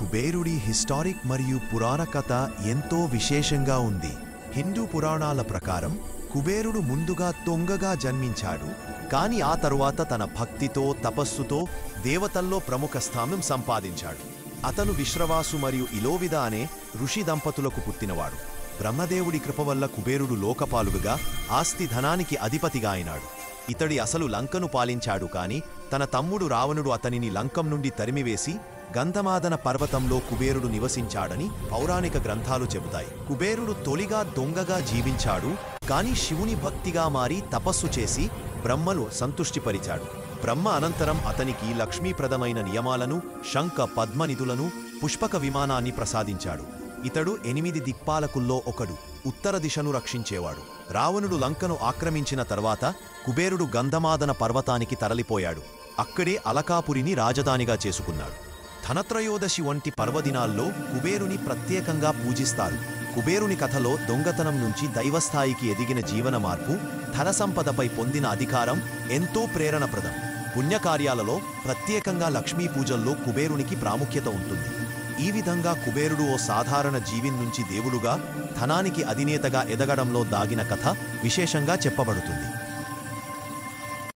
కుబేరుడి హిస్టారిక్ మరియు పురాణ కథ ఎంతో విశేషంగా ఉంది. హిందూ పురాణాల ప్రకారం కుబేరుడు ముందుగా దొంగగా జన్మించాడు, కాని ఆ తరువాత తన భక్తితో తపస్సుతో దేవతల్లో ప్రముఖ స్థానం సంపాదించాడు. అతను విశ్రవాసు మరియు ఇలోవిద అనే ఋషి దంపతులకు పుట్టినవాడు. బ్రహ్మదేవుడి కృప వల్ల కుబేరుడు లోకపాలుగా ఆస్తి ధనానికి అధిపతిగా అయినాడు. ఇతడి అసలు లంకను పాలించాడు, కాని తన తమ్ముడు రావణుడు అతనిని లంకం నుండి తరిమివేసి గంధమాదన పర్వతంలో కుబేరుడు నివసించాడని పౌరాణిక గ్రంథాలు చెబుతాయి. కుబేరుడు తొలిగా దొంగగా జీవించాడు, కాని శివుని భక్తిగా మారి తపస్సు చేసి బ్రహ్మను సంతుష్టిపరిచాడు. బ్రహ్మ అనంతరం అతనికి లక్ష్మీప్రదమైన నియమాలను, శంఖ పద్మనిధులను, పుష్పక విమానాన్ని ప్రసాదించాడు. ఇతడు 8 దిక్పాలకుల్లో ఒకడు, ఉత్తర దిశను రక్షించేవాడు. రావణుడు లంకను ఆక్రమించిన తర్వాత కుబేరుడు గంధమాదన పర్వతానికి తరలిపోయాడు. అక్కడే అలకాపురిని రాజధానిగా చేసుకున్నాడు. ధనత్రయోదశి వంటి పర్వదినాల్లో కుబేరుని ప్రత్యేకంగా పూజిస్తారు. కుబేరుని కథలో దొంగతనం నుంచి దైవస్థాయికి ఎదిగిన జీవన మార్పు, ధన సంపదపై పొందిన అధికారం ఎంతో ప్రేరణప్రదం. పుణ్యకార్యాలలో ప్రత్యేకంగా లక్ష్మీ పూజల్లో కుబేరునికి ప్రాముఖ్యత ఉంటుంది. ఈ విధంగా కుబేరుడు ఓ సాధారణ జీవిన్ నుంచి దేవుడుగా, ధనానికి అధినేతగా ఎదగడంలో దాగిన కథ విశేషంగా చెప్పబడుతుంది.